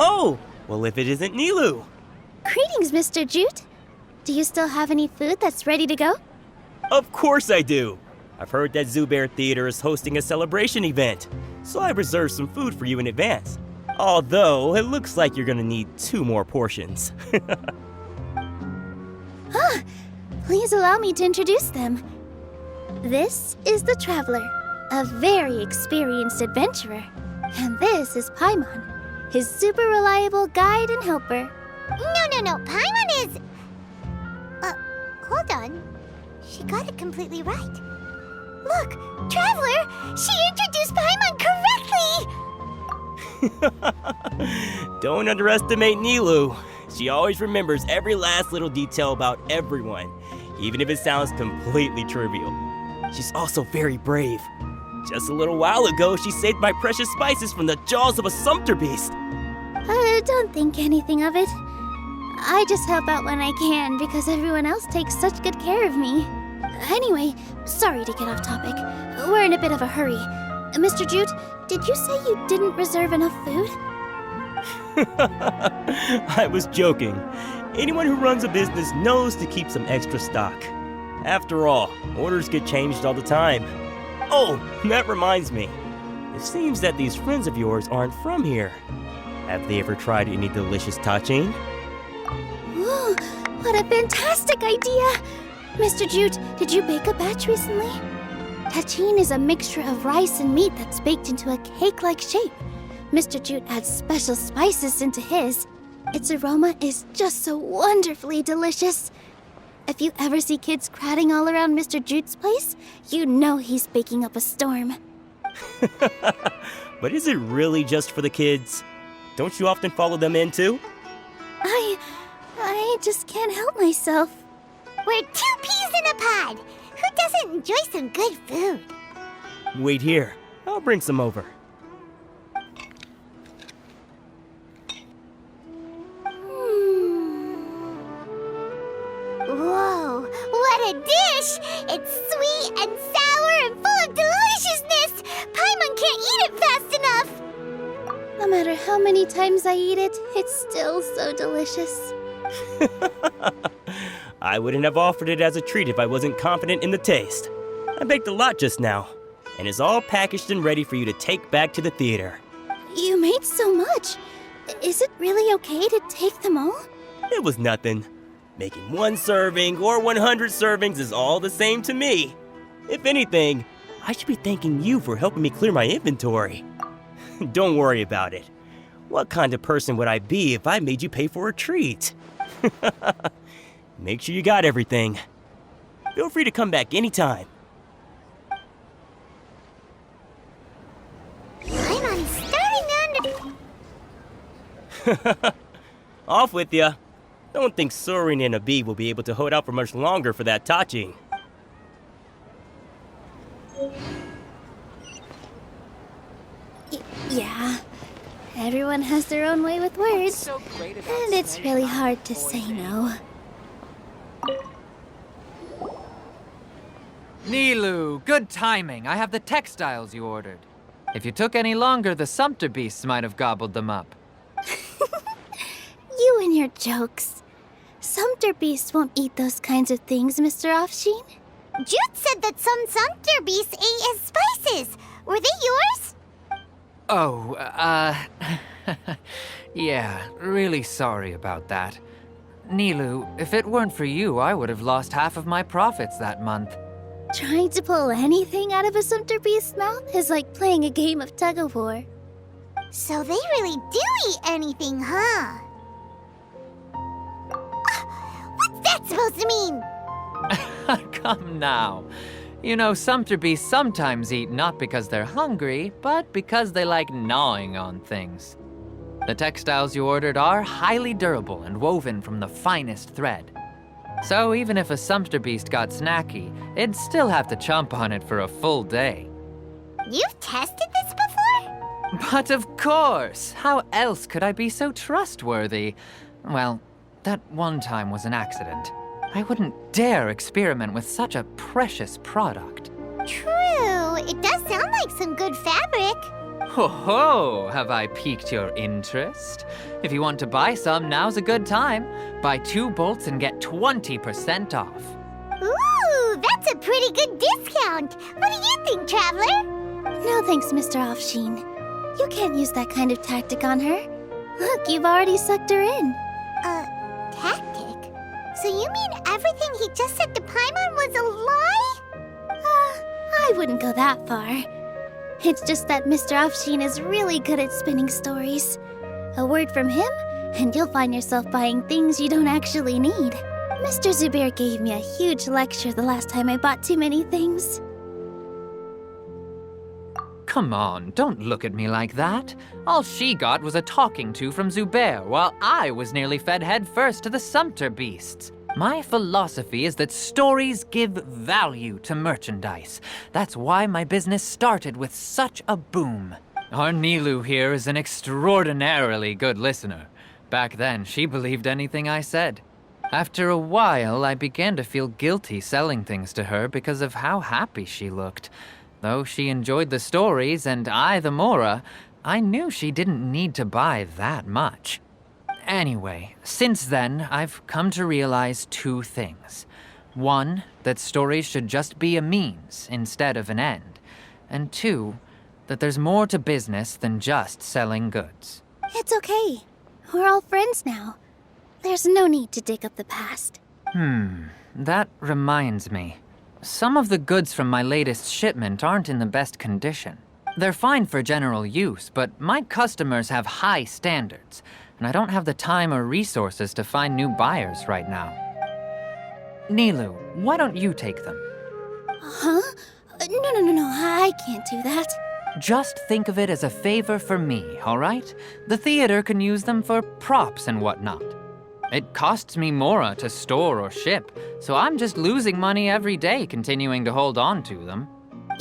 Oh, well if it isn't Nilou. Greetings, Mr. Jute. Do you still have any food that's ready to go? Of course I do. I've heard that Zubair Theater is hosting a celebration event, so I reserved some food for you in advance. Although, it looks like you're gonna need 2 more portions. Please allow me to introduce them. This is the Traveler, a very experienced adventurer. And this is Paimon, his super reliable guide and helper. No. Paimon is... hold on. She got it completely right. Look, Traveler! She introduced Paimon correctly! Don't underestimate Nilou. She always remembers every last little detail about everyone, even if it sounds completely trivial. She's also very brave. Just a little while ago, she saved my precious spices from the jaws of a sumpter beast. Don't think anything of it. I just help out when I can because everyone else takes such good care of me. Anyway, sorry to get off topic. We're in a bit of a hurry. Mr. Jute, did you say you didn't reserve enough food? I was joking. Anyone who runs a business knows to keep some extra stock. After all, orders get changed all the time. Oh, that reminds me. It seems that these friends of yours aren't from here. Have they ever tried any delicious tachin? Ooh, what a fantastic idea! Mr. Jute, did you bake a batch recently? Tachin is a mixture of rice and meat that's baked into a cake-like shape. Mr. Jute adds special spices into his. Its aroma is just so wonderfully delicious. If you ever see kids crowding all around Mr. Jute's place, you know he's baking up a storm. But is it really just for the kids? Don't you often follow them in too? I just can't help myself. We're 2 peas in a pod! Who doesn't enjoy some good food? Wait here. I'll bring some over. Whoa, what a dish! It's sweet and sour and full of deliciousness! Paimon can't eat it fast enough! No matter how many times I eat it, it's still so delicious. I wouldn't have offered it as a treat if I wasn't confident in the taste. I baked a lot just now, and it's all packaged and ready for you to take back to the theater. You made so much. Is it really okay to take them all? It was nothing. Making 1 serving or 100 servings is all the same to me. If anything, I should be thanking you for helping me clear my inventory. Don't worry about it. What kind of person would I be if I made you pay for a treat? Make sure you got everything. Feel free to come back anytime. Paimon's starting under... Off with ya. Don't think Sorin and Abi will be able to hold out for much longer for that tachin. Yeah. Everyone has their own way with words. And it's really hard to say no. Nilou, good timing. I have the textiles you ordered. If you took any longer, the sumpter beasts might have gobbled them up. You and your jokes. Sumpter beasts won't eat those kinds of things, Mr. Offsheen. Jute said that some sumpter beasts ate his spices. Were they yours? Oh, yeah, really sorry about that. Nilou, if it weren't for you, I would have lost half of my profits that month. Trying to pull anything out of a sumpter beast's mouth is like playing a game of tug-of-war. So they really do eat anything, huh? What's that supposed to mean? Come now. You know, sumpter beasts sometimes eat not because they're hungry, but because they like gnawing on things. The textiles you ordered are highly durable and woven from the finest thread. So even if a sumpter beast got snacky, it'd still have to chomp on it for a full day. You've tested this before? But of course! How else could I be so trustworthy? Well, that one time was an accident. I wouldn't dare experiment with such a precious product. True. It does sound like some good fabric. Ho ho! Have I piqued your interest? If you want to buy some, now's a good time. Buy 2 bolts and get 20% off. Ooh, that's a pretty good discount. What do you think, Traveler? No thanks, Mr. Offsheen. You can't use that kind of tactic on her. Look, you've already sucked her in. Tactic? So you mean everything he just said to Paimon was a lie? I wouldn't go that far. It's just that Mr. Offsheen is really good at spinning stories. A word from him, and you'll find yourself buying things you don't actually need. Mr. Zubair gave me a huge lecture the last time I bought too many things. Come on, don't look at me like that. All she got was a talking to from Zubair, while I was nearly fed head first to the Sumpter beasts. My philosophy is that stories give value to merchandise. That's why my business started with such a boom. Our Nilou here is an extraordinarily good listener. Back then, she believed anything I said. After a while, I began to feel guilty selling things to her because of how happy she looked. Though she enjoyed the stories and I the Mora, I knew she didn't need to buy that much. Anyway, since then, I've come to realize 2 things. 1, that stories should just be a means instead of an end. And 2, that there's more to business than just selling goods. It's okay. We're all friends now. There's no need to dig up the past. That reminds me. Some of the goods from my latest shipment aren't in the best condition. They're fine for general use, but my customers have high standards, and I don't have the time or resources to find new buyers right now. Nilou, why don't you take them? Huh? No, I can't do that. Just think of it as a favor for me, all right? The theater can use them for props and whatnot. It costs me Mora to store or ship, so I'm just losing money every day continuing to hold on to them.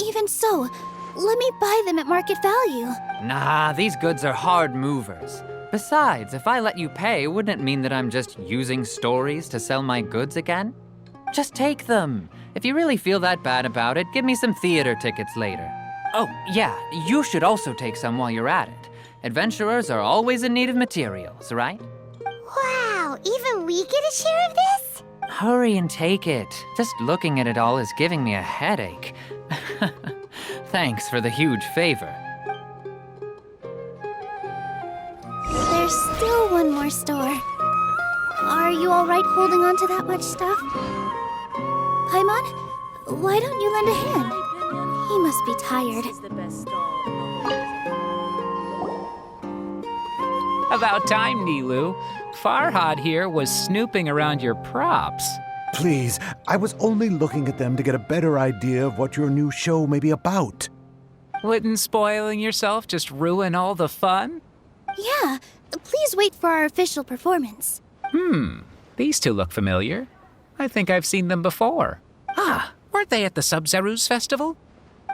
Even so, let me buy them at market value. Nah, these goods are hard movers. Besides, if I let you pay, wouldn't it mean that I'm just using stories to sell my goods again? Just take them. If you really feel that bad about it, give me some theater tickets later. Oh, yeah, you should also take some while you're at it. Adventurers are always in need of materials, right? Wow, even we get a share of this? Hurry and take it. Just looking at it all is giving me a headache. Thanks for the huge favor. There's still one more store. Are you all right holding on to that much stuff? Paimon, why don't you lend a hand? He must be tired. About time, Nilou. Farhad here was snooping around your props. Please, I was only looking at them to get a better idea of what your new show may be about. Wouldn't spoiling yourself just ruin all the fun? Yeah, please wait for our official performance. These 2 look familiar. I think I've seen them before. Weren't they at the Sub-Zerus Festival?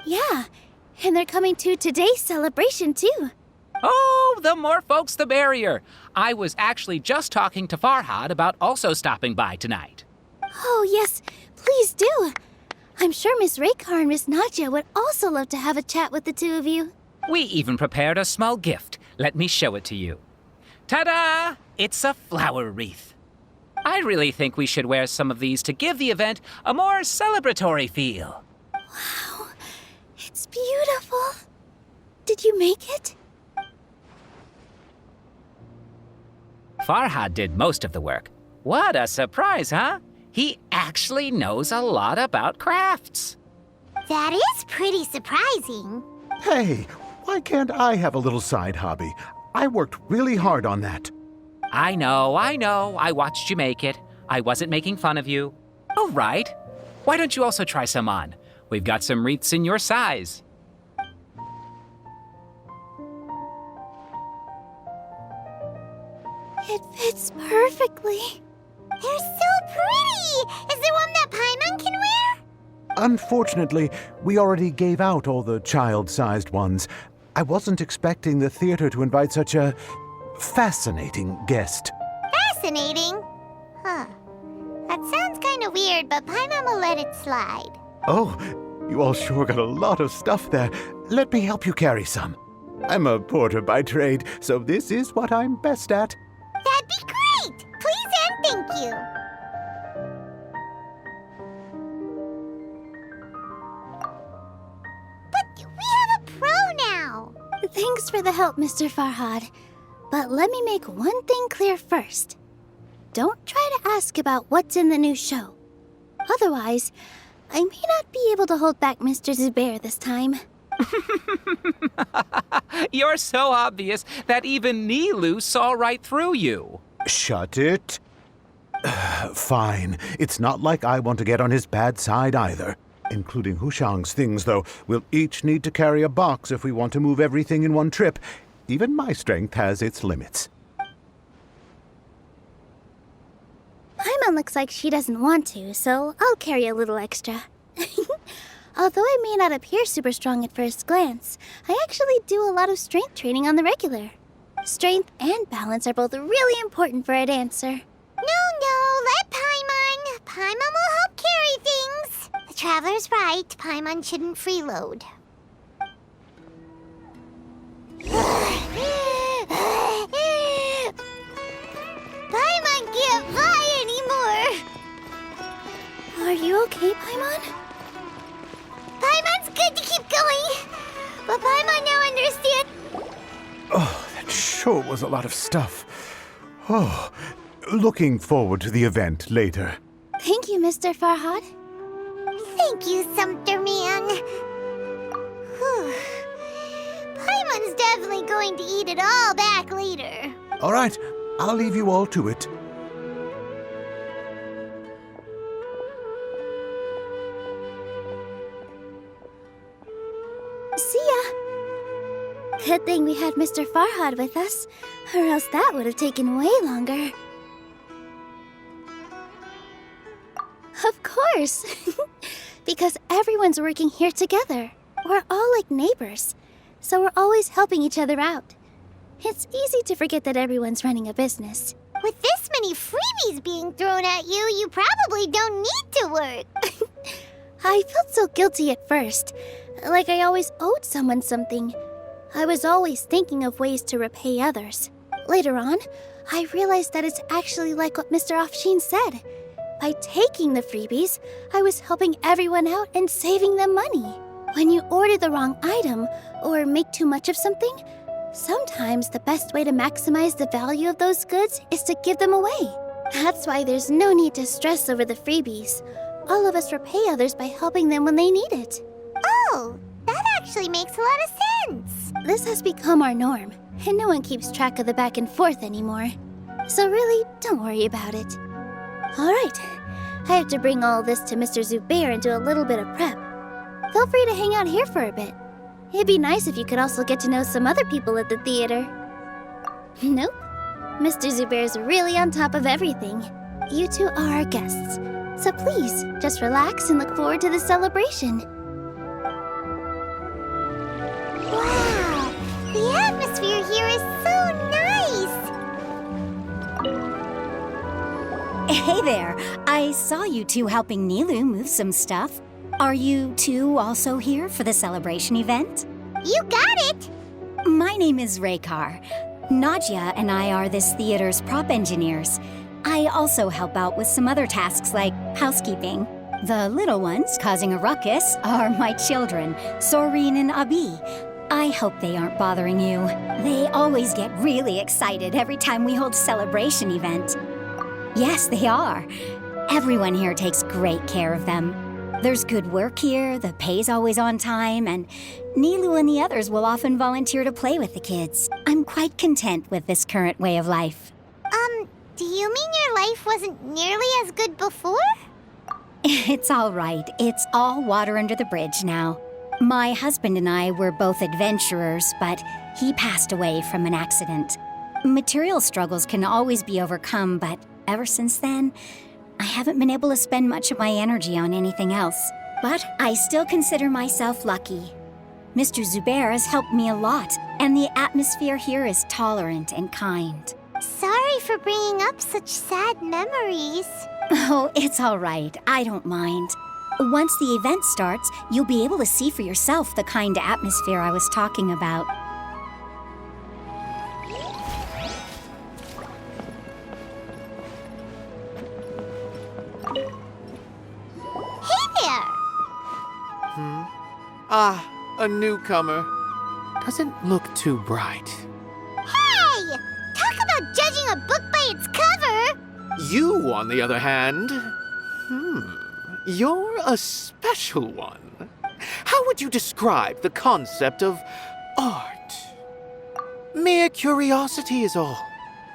Yeah, and they're coming to today's celebration too. Oh, the more folks the merrier. I was actually just talking to Farhad about also stopping by tonight. Oh yes, please do. I'm sure Miss Raykar and Miss Nadja would also love to have a chat with the 2 of you. We even prepared a small gift. Let me show it to you. Ta-da! It's a flower wreath. I really think we should wear some of these to give the event a more celebratory feel. Wow, it's beautiful. Did you make it? Farhad did most of the work. What a surprise, huh? He actually knows a lot about crafts. That is pretty surprising. Hey, why can't I have a little side hobby? I worked really hard on that. I know. I watched you make it. I wasn't making fun of you. All right. Why don't you also try some on? We've got some wreaths in your size. It fits perfectly. They're so pretty! Is there one that Paimon can wear? Unfortunately, we already gave out all the child-sized ones. I wasn't expecting the theater to invite such a fascinating guest. Fascinating. Huh. That sounds kind of weird, but Paimon will let it slide. Oh, you all sure got a lot of stuff there. Let me help you carry some. I'm a porter by trade, so this is what I'm best at. That'd be great! Please and thank you. But we have a pro now. Thanks for the help, Mr. Farhad. But let me make one thing clear first. Don't try to ask about what's in the new show. Otherwise, I may not be able to hold back Mr. Zubair this time. You're so obvious that even Nilou saw right through you. Shut it. Fine. It's not like I want to get on his bad side either. Including Hushang's things, though. We'll each need to carry a box if we want to move everything in one trip. Even my strength has its limits. Paimon looks like she doesn't want to, so I'll carry a little extra. Although I may not appear super strong at first glance, I actually do a lot of strength training on the regular. Strength and balance are both really important for a dancer. No, let Paimon. Paimon will help carry things. The Traveler's right. Paimon shouldn't freeload. Paimon can't fly anymore. Are you okay, Paimon? Paimon's good to keep going. But Paimon now understands. Oh, that sure was a lot of stuff. Oh, looking forward to the event later. Thank you, Mr. Farhad. Thank you, Sumpter Man. Whew. Paimon's definitely going to eat it all back later. All right, I'll leave you all to it. See ya. Good thing we had Mr. Farhad with us, or else that would have taken way longer. Of course. Because everyone's working here together. We're all like neighbors, so we're always helping each other out. It's easy to forget that everyone's running a business. With this many freebies being thrown at you, you probably don't need to work. I felt so guilty at first, like I always owed someone something. I was always thinking of ways to repay others. Later on, I realized that it's actually like what Mr. Afshin said. By taking the freebies, I was helping everyone out and saving them money. When you order the wrong item or make too much of something, sometimes the best way to maximize the value of those goods is to give them away. That's why there's no need to stress over the freebies. All of us repay others by helping them when they need it. Oh, that actually makes a lot of sense. This has become our norm, and no one keeps track of the back and forth anymore. So really, don't worry about it. All right, I have to bring all this to Mr. Zubair and do a little bit of prep. Feel free to hang out here for a bit. It'd be nice if you could also get to know some other people at the theater. Nope. Mr. Zubair's really on top of everything. You two are our guests, so please, just relax and look forward to the celebration. Wow, the atmosphere here is so nice. Hey there, I saw you two helping Nilou move some stuff. Are you two also here for the celebration event? You got it. My name is Raykar. Nadia and I are this theater's prop engineers. I also help out with some other tasks like housekeeping. The little ones causing a ruckus are my children, Soreen and Abi. I hope they aren't bothering you. They always get really excited every time we hold a celebration event. Yes, they are. Everyone here takes great care of them. There's good work here, the pay's always on time, and Nilou and the others will often volunteer to play with the kids. I'm quite content with this current way of life. Do you mean your life wasn't nearly as good before? It's all right. It's all water under the bridge now. My husband and I were both adventurers, but he passed away from an accident. Material struggles can always be overcome, but ever since then, I haven't been able to spend much of my energy on anything else. But I still consider myself lucky. Mr. Zubair has helped me a lot, and the atmosphere here is tolerant and kind. Sorry for bringing up such sad memories. Oh, it's all right. I don't mind. Once the event starts, you'll be able to see for yourself the kind of atmosphere I was talking about. Ah, a newcomer. Doesn't look too bright. Hey! Talk about judging a book by its cover! You, on the other hand, you're a special one. How would you describe the concept of art? Mere curiosity is all.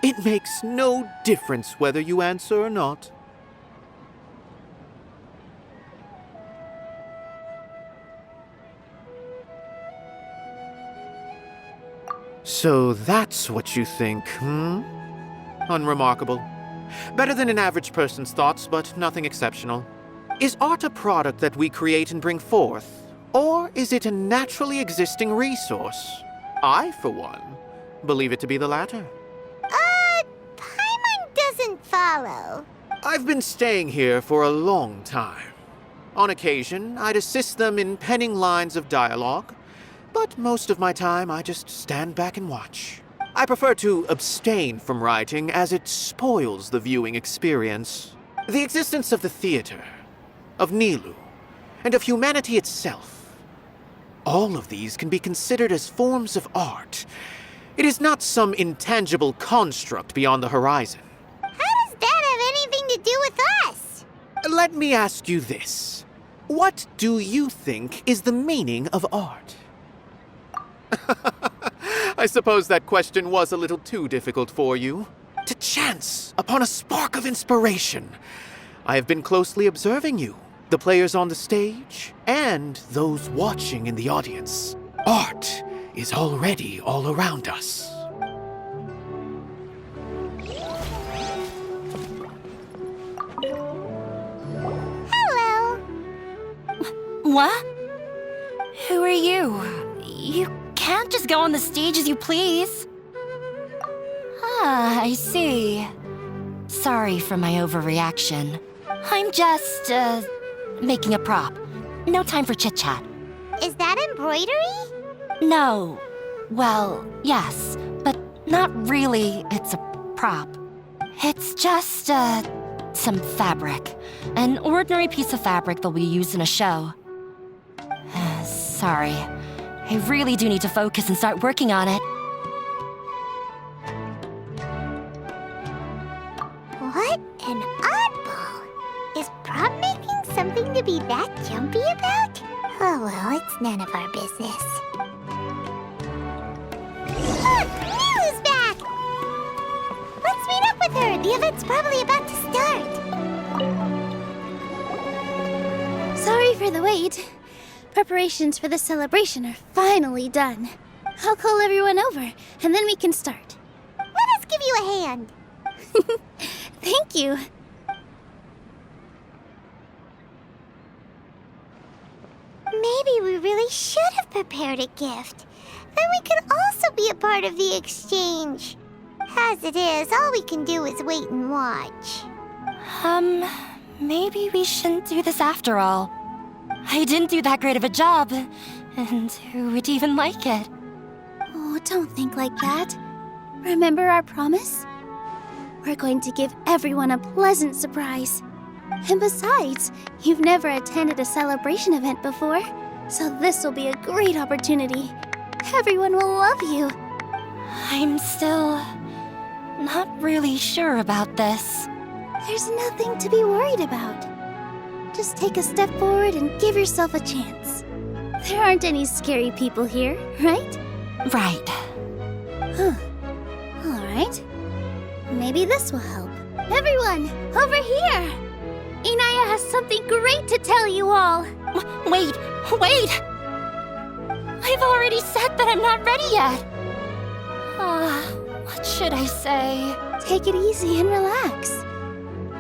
It makes no difference whether you answer or not. So that's what you think, Unremarkable. Better than an average person's thoughts, but nothing exceptional. Is art a product that we create and bring forth? Or is it a naturally existing resource? I, for one, believe it to be the latter. Paimon doesn't follow. I've been staying here for a long time. On occasion, I'd assist them in penning lines of dialogue, but most of my time I just stand back and watch. I prefer to abstain from writing as it spoils the viewing experience. The existence of the theater, of Nilou, and of humanity itself. All of these can be considered as forms of art. It is not some intangible construct beyond the horizon. How does that have anything to do with us? Let me ask you this. What do you think is the meaning of art? I suppose that question was a little too difficult for you. To chance upon a spark of inspiration. I have been closely observing you, the players on the stage, and those watching in the audience. Art is already all around us. Hello. What? Who are you? You can't just go on the stage as you please. Ah, I see. Sorry for my overreaction. I'm just, making a prop. No time for chit-chat. Is that embroidery? No. Well, yes, but not really. It's a prop. It's just, some fabric. An ordinary piece of fabric that'll be used in a show. Sorry. I really do need to focus and start working on it. What an oddball. Is prop making something to be that jumpy about? Oh well, it's none of our business. Look! Nilou's back! Let's meet up with her. The event's probably about to start. Sorry for the wait. Preparations for the celebration are finally done. I'll call everyone over, and then we can start. Let us give you a hand. Thank you. Maybe we really should have prepared a gift. Then we could also be a part of the exchange. As it is, all we can do is wait and watch. Maybe we shouldn't do this after all. I didn't do that great of a job, and who would even like it? Oh, don't think like that. Remember our promise? We're going to give everyone a pleasant surprise. And besides, you've never attended a celebration event before, so this will be a great opportunity. Everyone will love you. I'm still not really sure about this. There's nothing to be worried about. Just take a step forward and give yourself a chance. There aren't any scary people here, right? Right. Huh. All right. Maybe this will help. Everyone, over here! Inaya has something great to tell you all. Wait! I've already said that I'm not ready yet. What should I say? Take it easy and relax.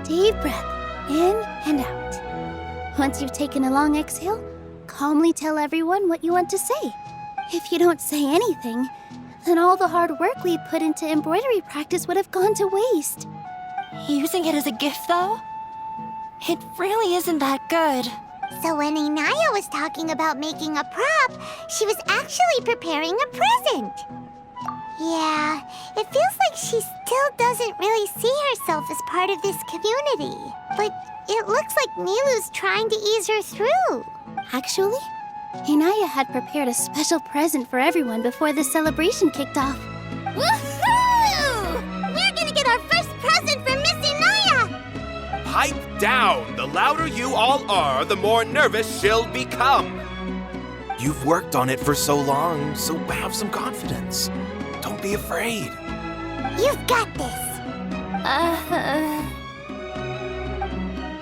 Deep breath in and out. Once you've taken a long exhale, calmly tell everyone what you want to say. If you don't say anything, then all the hard work we put into embroidery practice would have gone to waste. Using it as a gift, though? It really isn't that good. So when Inaya was talking about making a prop, she was actually preparing a present. Yeah, it feels like she still doesn't really see herself as part of this community. But it looks like Nilou's trying to ease her through. Actually, Inaya had prepared a special present for everyone before the celebration kicked off. Woohoo! We're gonna get our first present from Miss Inaya! Pipe down! The louder you all are, the more nervous she'll become. You've worked on it for so long, so have some confidence. Don't be afraid. You've got this.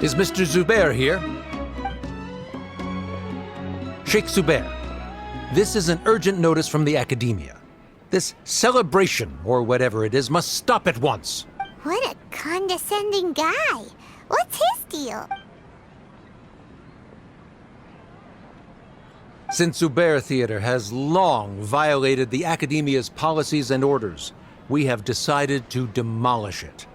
Is Mr. Zubair here? Sheikh Zubair, this is an urgent notice from the Academia. This celebration, or whatever it is, must stop at once. What a condescending guy. What's his deal? Since Zubair Theater has long violated the Academia's policies and orders, we have decided to demolish it.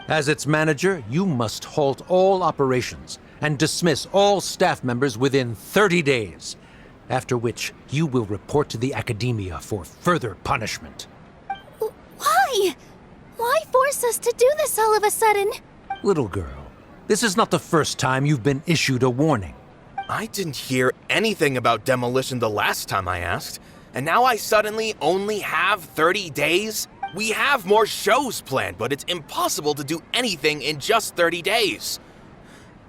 As its manager, you must halt all operations and dismiss all staff members within 30 days, after which you will report to the Academia for further punishment. Why? Why force us to do this all of a sudden? Little girl, this is not the first time you've been issued a warning. I didn't hear anything about demolition the last time I asked, and now I suddenly only have 30 days? We have more shows planned, but it's impossible to do anything in just 30 days.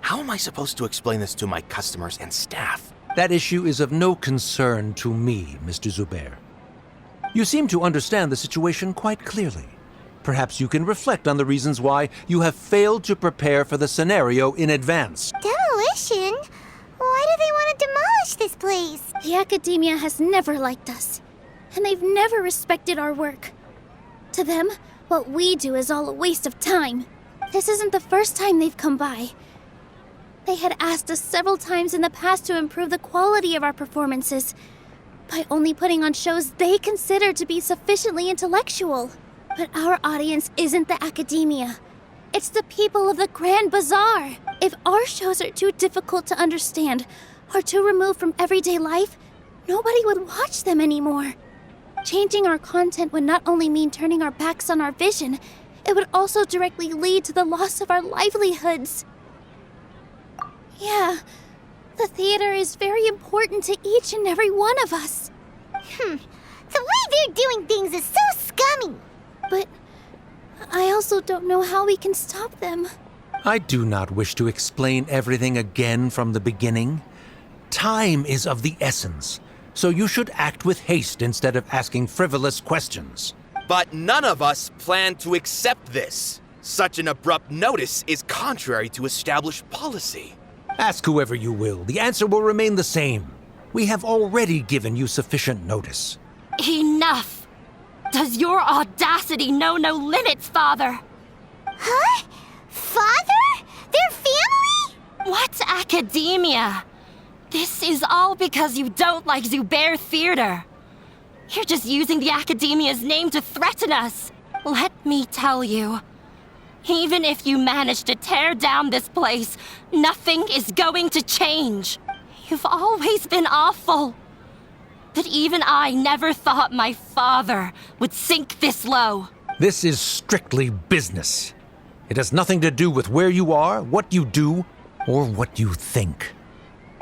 How am I supposed to explain this to my customers and staff? That issue is of no concern to me, Mr. Zubair. You seem to understand the situation quite clearly. Perhaps you can reflect on the reasons why you have failed to prepare for the scenario in advance. Demolition? Why do they want to demolish this place? The Academia has never liked us, and they've never respected our work. To them, what we do is all a waste of time. This isn't the first time they've come by. They had asked us several times in the past to improve the quality of our performances by only putting on shows they consider to be sufficiently intellectual. But our audience isn't the Academia. It's the people of the Grand Bazaar. If our shows are too difficult to understand or too removed from everyday life, nobody would watch them anymore. Changing our content would not only mean turning our backs on our vision, it would also directly lead to the loss of our livelihoods. Yeah, the theater is very important to each and every one of us. The way they're doing things is so scummy. But I also don't know how we can stop them. I do not wish to explain everything again from the beginning. Time is of the essence, so you should act with haste instead of asking frivolous questions. But none of us plan to accept this. Such an abrupt notice is contrary to established policy. Ask whoever you will, the answer will remain the same. We have already given you sufficient notice. Enough! Does your audacity know no limits, Father? Huh? Father? Their family? What academia? This is all because you don't like Zubair Theater. You're just using the Academia's name to threaten us. Let me tell you, even if you manage to tear down this place, nothing is going to change. You've always been awful. But even I never thought my father would sink this low. This is strictly business. It has nothing to do with where you are, what you do, or what you think.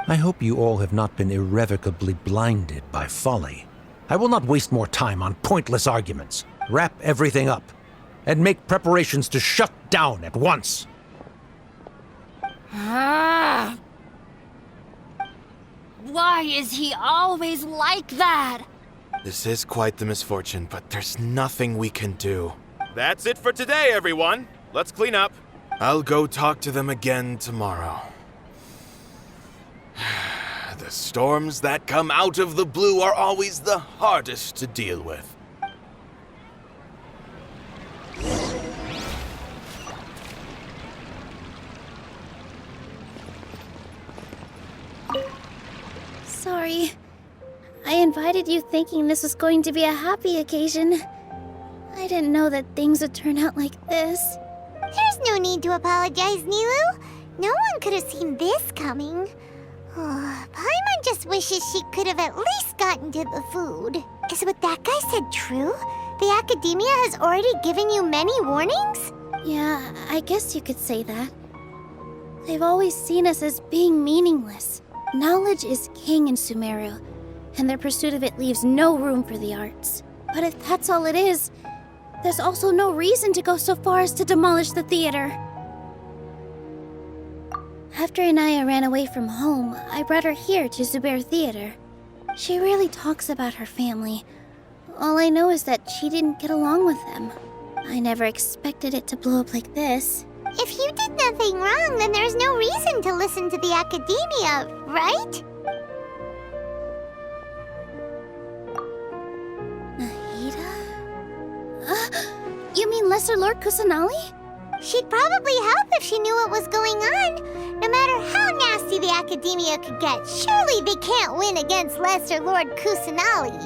I hope you all have not been irrevocably blinded by folly. I will not waste more time on pointless arguments. Wrap everything up, and make preparations to shut down at once. Why is he always like that? This is quite the misfortune, but there's nothing we can do. That's it for today, everyone. Let's clean up. I'll go talk to them again tomorrow. The storms that come out of the blue are always the hardest to deal with. Sorry. I invited you thinking this was going to be a happy occasion. I didn't know that things would turn out like this. There's no need to apologize, Nilou. No one could have seen this coming. Paimon just wishes she could have at least gotten to the food. Is what that guy said true? The Academia has already given you many warnings? Yeah, I guess you could say that. They've always seen us as being meaningless. Knowledge is king in Sumeru, and their pursuit of it leaves no room for the arts. But if that's all it is, there's also no reason to go so far as to demolish the theater. After Anaya ran away from home, I brought her here to Zubair Theater. She really talks about her family. All I know is that she didn't get along with them. I never expected it to blow up like this. If you did nothing wrong, then there's no reason to listen to the academia, right? Nahida? You mean Lesser Lord Kusanali? She'd probably help if she knew what was going on. No matter how nasty the academia could get, surely they can't win against Lesser Lord Kusanali.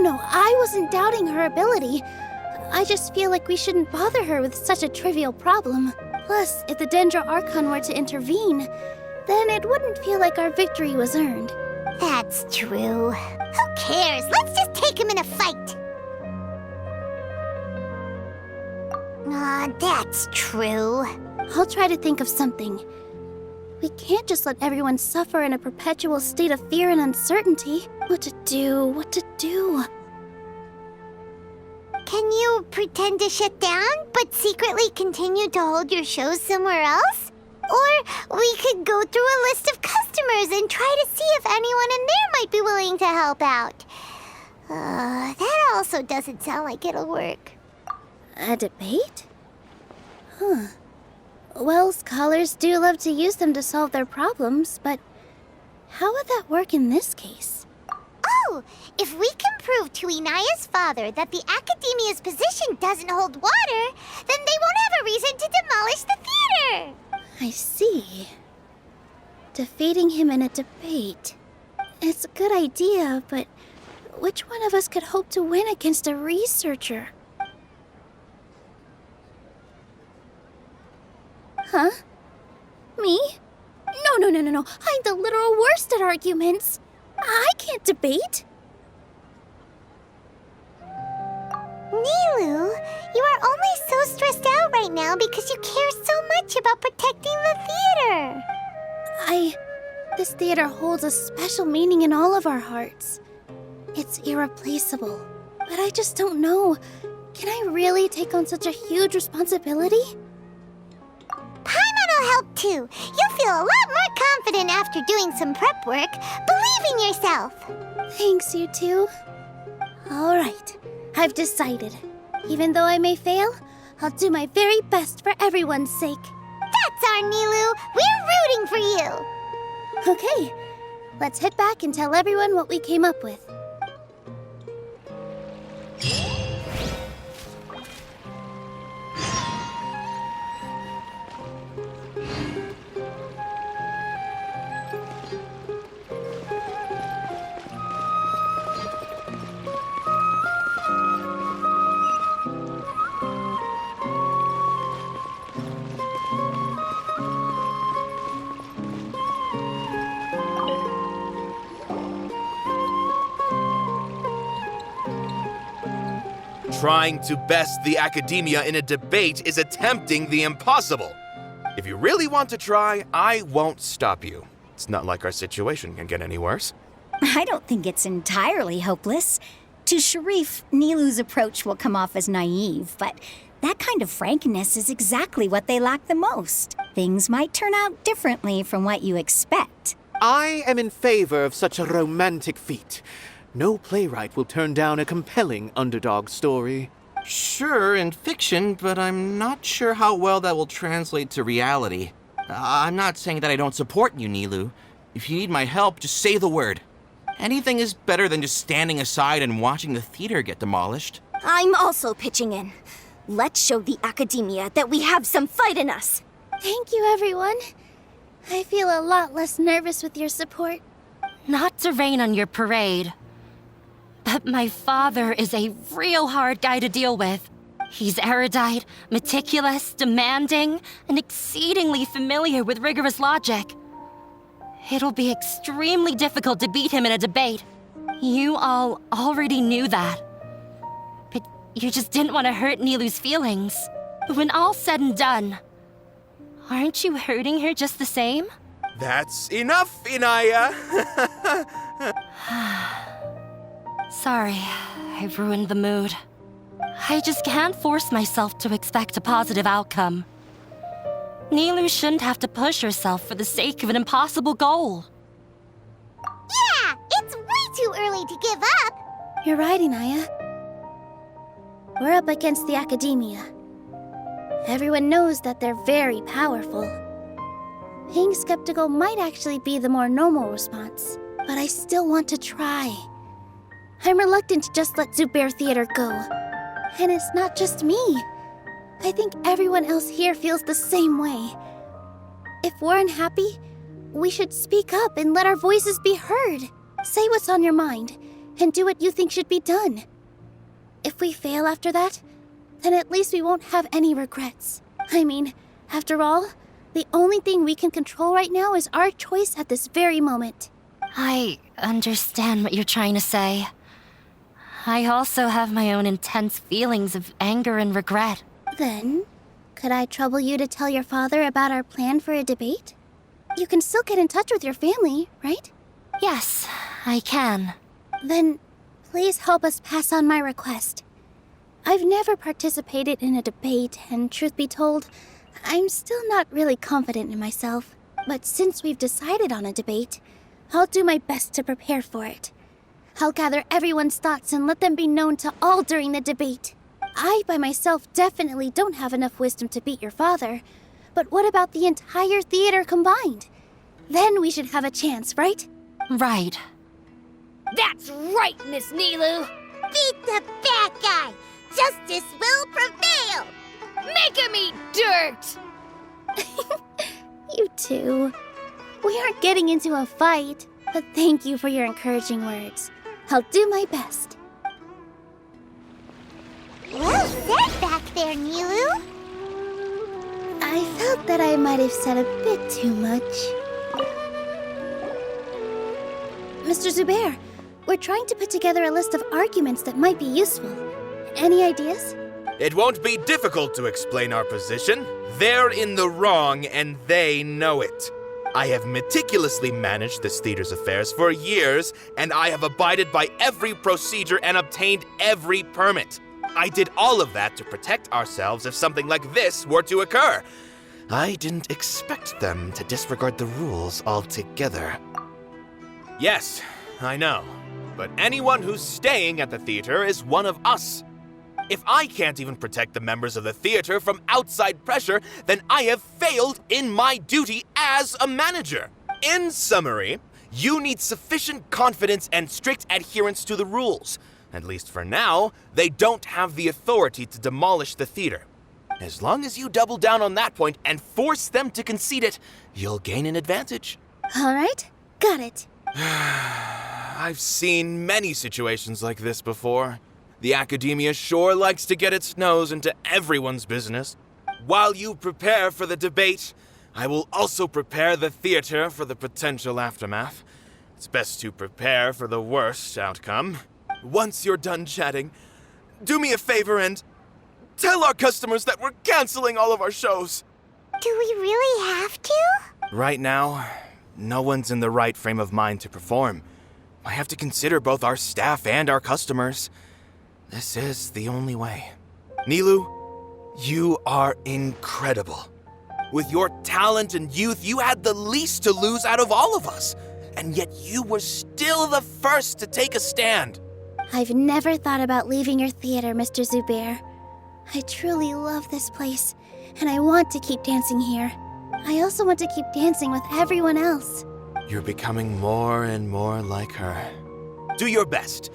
No. I wasn't doubting her ability. I just feel like we shouldn't bother her with such a trivial problem. Plus, if the Dendro Archon were to intervene, then it wouldn't feel like our victory was earned. That's true. Who cares? Let's just take him in a fight. That's true. I'll try to think of something. We can't just let everyone suffer in a perpetual state of fear and uncertainty. What to do? Can you pretend to shut down, but secretly continue to hold your shows somewhere else? Or we could go through a list of customers and try to see if anyone in there might be willing to help out. That also doesn't sound like it'll work. A debate? Huh. Well, scholars do love to use them to solve their problems, but how would that work in this case? Oh, if we can prove to Inaya's father that the academia's position doesn't hold water, then they won't have a reason to demolish the theater. I see. Defeating him in a debate. It's a good idea, but which one of us could hope to win against a researcher? Huh? Me? No. I'm the literal worst at arguments. I can't debate. Nilou, you are only so stressed out right now because you care so much about protecting the theater. This theater holds a special meaning in all of our hearts. It's irreplaceable. But I just don't know. Can I really take on such a huge responsibility? Paimon will help too. You'll feel a lot more confident after doing some prep work. Believe in yourself. Thanks, you two. All right, I've decided. Even though I may fail, I'll do my very best for everyone's sake. That's our Nilou. We're rooting for you. Okay, let's head back and tell everyone what we came up with. Trying to best the academia in a debate is attempting the impossible. If you really want to try, I won't stop you. It's not like our situation can get any worse. I don't think it's entirely hopeless. To Sharif, Nilou's approach will come off as naive, but that kind of frankness is exactly what they lack the most. Things might turn out differently from what you expect. I am in favor of such a romantic feat. No playwright will turn down a compelling underdog story. Sure, in fiction, but I'm not sure how well that will translate to reality. I'm not saying that I don't support you, Nilou. If you need my help, just say the word. Anything is better than just standing aside and watching the theater get demolished. I'm also pitching in. Let's show the academia that we have some fight in us. Thank you, everyone. I feel a lot less nervous with your support. Not to rain on your parade, but my father is a real hard guy to deal with. He's erudite, meticulous, demanding, and exceedingly familiar with rigorous logic. It'll be extremely difficult to beat him in a debate. You all already knew that. But you just didn't want to hurt Nilou's feelings. When all's said and done, aren't you hurting her just the same? That's enough, Inaya. Sorry, I've ruined the mood. I just can't force myself to expect a positive outcome. Nilou shouldn't have to push herself for the sake of an impossible goal. Yeah, it's way too early to give up. You're right, Inaya. We're up against the Academia. Everyone knows that they're very powerful. Being skeptical might actually be the more normal response, but I still want to try. I'm reluctant to just let Zubair Theater go. And it's not just me. I think everyone else here feels the same way. If we're unhappy, we should speak up and let our voices be heard. Say what's on your mind, and do what you think should be done. If we fail after that, then at least we won't have any regrets. I mean, after all, the only thing we can control right now is our choice at this very moment. I understand what you're trying to say. I also have my own intense feelings of anger and regret. Then, could I trouble you to tell your father about our plan for a debate? You can still get in touch with your family, right? Yes, I can. Then, please help us pass on my request. I've never participated in a debate, and truth be told, I'm still not really confident in myself. But since we've decided on a debate, I'll do my best to prepare for it. I'll gather everyone's thoughts and let them be known to all during the debate. I, by myself, definitely don't have enough wisdom to beat your father. But what about the entire theater combined? Then we should have a chance, right? Right. That's right, Miss Nilou. Beat the bad guy. Justice will prevail. Make him eat dirt. You two. We aren't getting into a fight, but thank you for your encouraging words. I'll do my best. Well said back there, Nilou. I felt that I might have said a bit too much. Mr. Zubair, we're trying to put together a list of arguments that might be useful. Any ideas? It won't be difficult to explain our position. They're in the wrong, and they know it. I have meticulously managed this theater's affairs for years, and I have abided by every procedure and obtained every permit. I did all of that to protect ourselves if something like this were to occur. I didn't expect them to disregard the rules altogether. Yes, I know, but anyone who's staying at the theater is one of us. If I can't even protect the members of the theater from outside pressure, then I have failed in my duty as a manager. In summary, you need sufficient confidence and strict adherence to the rules. At least for now, they don't have the authority to demolish the theater. As long as you double down on that point and force them to concede it, you'll gain an advantage. All right, got it. I've seen many situations like this before. The Academia sure likes to get its nose into everyone's business. While you prepare for the debate, I will also prepare the theater for the potential aftermath. It's best to prepare for the worst outcome. Once you're done chatting, do me a favor and tell our customers that we're canceling all of our shows. Do we really have to? Right now, no one's in the right frame of mind to perform. I have to consider both our staff and our customers. This is the only way. Nilou, you are incredible. With your talent and youth, you had the least to lose out of all of us. And yet you were still the first to take a stand. I've never thought about leaving your theater, Mr. Zubair. I truly love this place, and I want to keep dancing here. I also want to keep dancing with everyone else. You're becoming more and more like her. Do your best.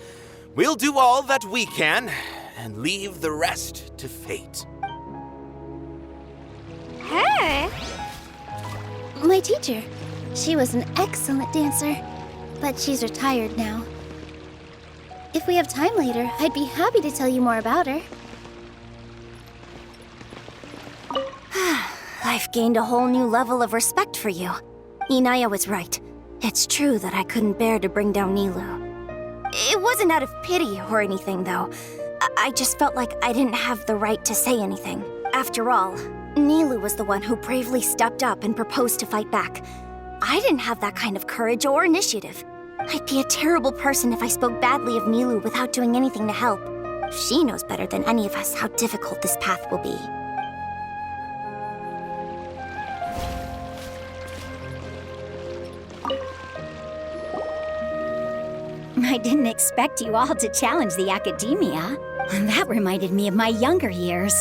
We'll do all that we can, and leave the rest to fate. Her? My teacher. She was an excellent dancer, but she's retired now. If we have time later, I'd be happy to tell you more about her. I've gained a whole new level of respect for you. Inaya was right. It's true that I couldn't bear to bring down Nilou. It wasn't out of pity or anything, though. I just felt like I didn't have the right to say anything. After all, Nilou was the one who bravely stepped up and proposed to fight back. I didn't have that kind of courage or initiative. I'd be a terrible person if I spoke badly of Nilou without doing anything to help. She knows better than any of us how difficult this path will be. I didn't expect you all to challenge the academia. That reminded me of my younger years.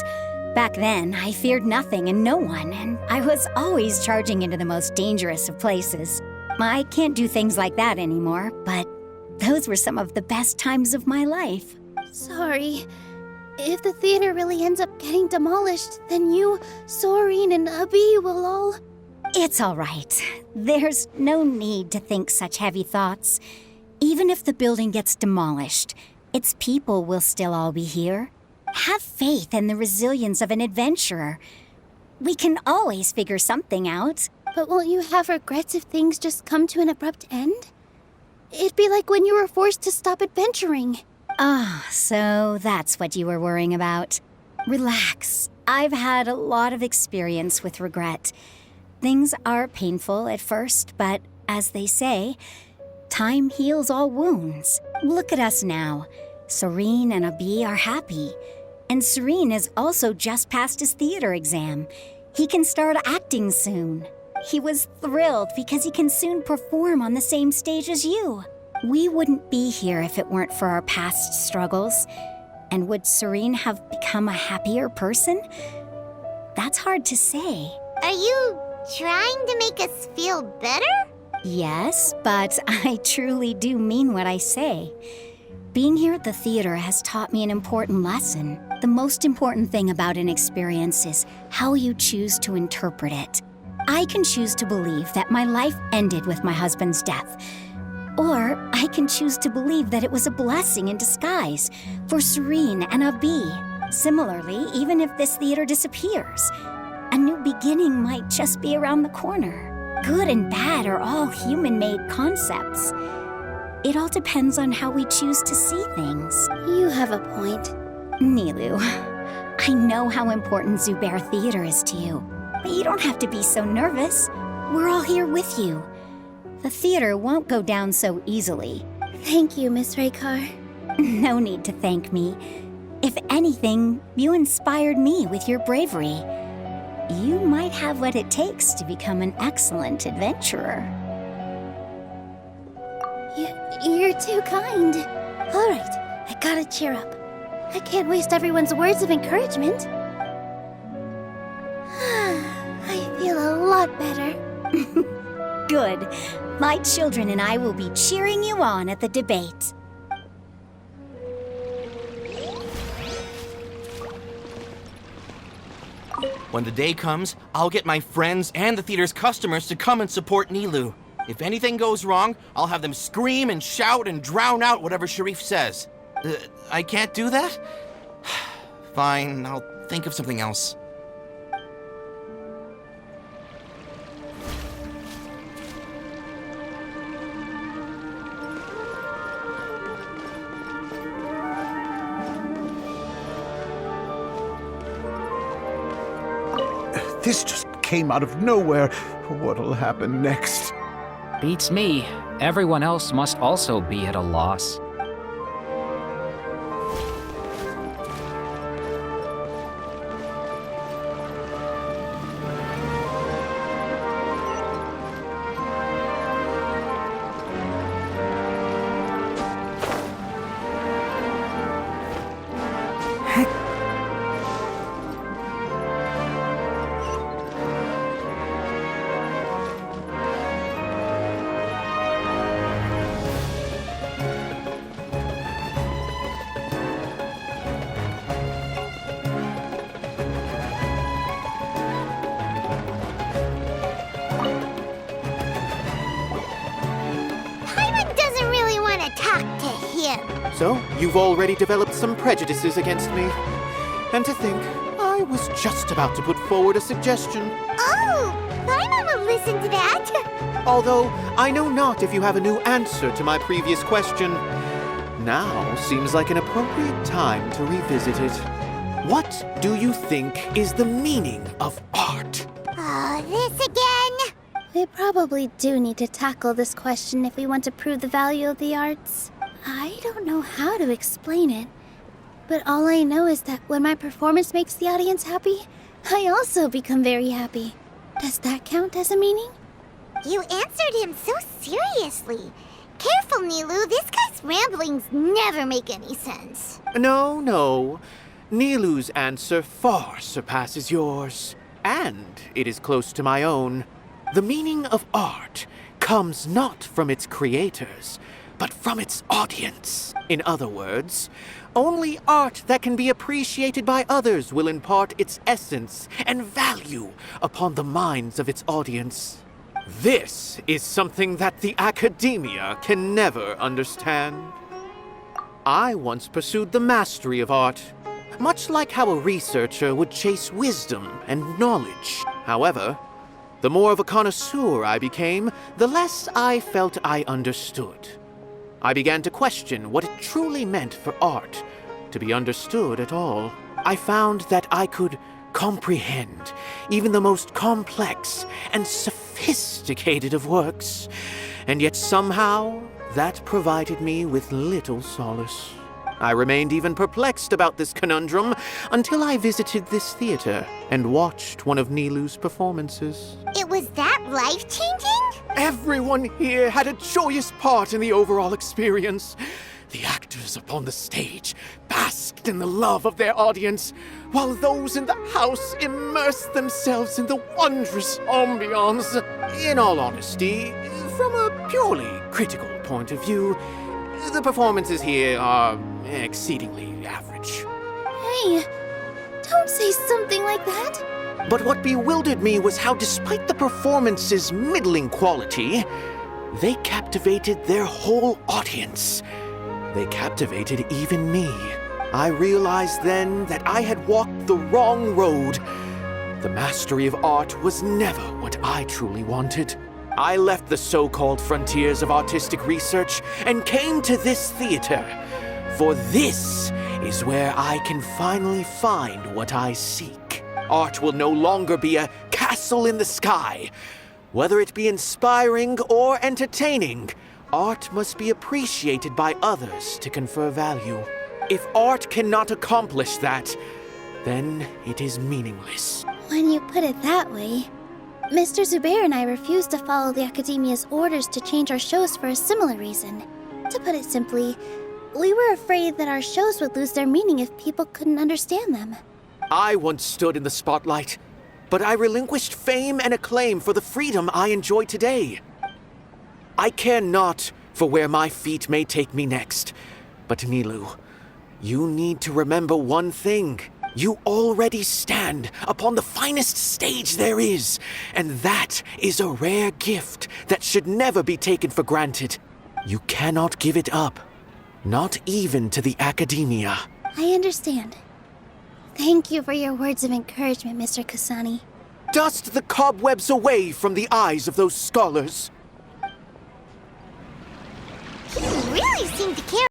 Back then, I feared nothing and no one, and I was always charging into the most dangerous of places. I can't do things like that anymore, but those were some of the best times of my life. Sorry. If the theater really ends up getting demolished, then you, Soren, and Abi will all... It's all right. There's no need to think such heavy thoughts. Even if the building gets demolished, its people will still all be here. Have faith in the resilience of an adventurer. We can always figure something out. But won't you have regrets if things just come to an abrupt end? It'd be like when you were forced to stop adventuring. Ah, so that's what you were worrying about. Relax. I've had a lot of experience with regret. Things are painful at first, but as they say, time heals all wounds. Look at us now. Soren and Abi are happy. And Soren has also just passed his theater exam. He can start acting soon. He was thrilled because he can soon perform on the same stage as you. We wouldn't be here if it weren't for our past struggles. And would Soren have become a happier person? That's hard to say. Are you trying to make us feel better? Yes, but I truly do mean what I say. Being here at the theater has taught me an important lesson. The most important thing about an experience is how you choose to interpret it. I can choose to believe that my life ended with my husband's death. Or I can choose to believe that it was a blessing in disguise for Soren and Abi. Similarly, even if this theater disappears, a new beginning might just be around the corner. Good and bad are all human-made concepts. It all depends on how we choose to see things. You have a point. Nilou, I know how important Zubair Theater is to you, but you don't have to be so nervous. We're all here with you. The theater won't go down so easily. Thank you, Miss Raykar. No need to thank me. If anything, you inspired me with your bravery. You might have what it takes to become an excellent adventurer. You're too kind. All right, I gotta cheer up. I can't waste everyone's words of encouragement. I feel a lot better. Good. My children and I will be cheering you on at the debate. When the day comes, I'll get my friends and the theater's customers to come and support Nilou. If anything goes wrong, I'll have them scream and shout and drown out whatever Sharif says. I can't do that? Fine, I'll think of something else. This just came out of nowhere. What'll happen next? Beats me. Everyone else must also be at a loss. So, you've already developed some prejudices against me. And to think, I was just about to put forward a suggestion. Oh, Paimon will listen to that. Although, I know not if you have a new answer to my previous question. Now seems like an appropriate time to revisit it. What do you think is the meaning of art? Oh, this again? We probably do need to tackle this question if we want to prove the value of the arts. I don't know how to explain it, but all I know is that when my performance makes the audience happy, I also become very happy. Does that count as a meaning? You answered him so seriously. Careful, Nilou. This guy's ramblings never make any sense. No. Nilou's answer far surpasses yours, and it is close to my own. The meaning of art comes not from its creators, but from its audience. In other words, only art that can be appreciated by others will impart its essence and value upon the minds of its audience. This is something that the academia can never understand. I once pursued the mastery of art, much like how a researcher would chase wisdom and knowledge. However, the more of a connoisseur I became, the less I felt I understood. I began to question what it truly meant for art to be understood at all. I found that I could comprehend even the most complex and sophisticated of works, and yet somehow that provided me with little solace. I remained even perplexed about this conundrum until I visited this theater and watched one of Nilou's performances. It was that life-changing? Everyone here had a joyous part in the overall experience. The actors upon the stage basked in the love of their audience, while those in the house immersed themselves in the wondrous ambiance. In all honesty, from a purely critical point of view, the performances here are exceedingly average. Hey, don't say something like that. But what bewildered me was how, despite the performance's middling quality, they captivated their whole audience. They captivated even me. I realized then that I had walked the wrong road. The mastery of art was never what I truly wanted. I left the so-called frontiers of artistic research and came to this theater. For this is where I can finally find what I seek. Art will no longer be a castle in the sky. Whether it be inspiring or entertaining, art must be appreciated by others to confer value. If art cannot accomplish that, then it is meaningless. When you put it that way, Mr. Zubair and I refused to follow the Academia's orders to change our shows for a similar reason. To put it simply, we were afraid that our shows would lose their meaning if people couldn't understand them. I once stood in the spotlight, but I relinquished fame and acclaim for the freedom I enjoy today. I care not for where my feet may take me next, but Nilou, you need to remember one thing. You already stand upon the finest stage there is, and that is a rare gift that should never be taken for granted. You cannot give it up, not even to the Academia. I understand. Thank you for your words of encouragement, Mr. Kasani. Dust the cobwebs away from the eyes of those scholars. He really seemed to care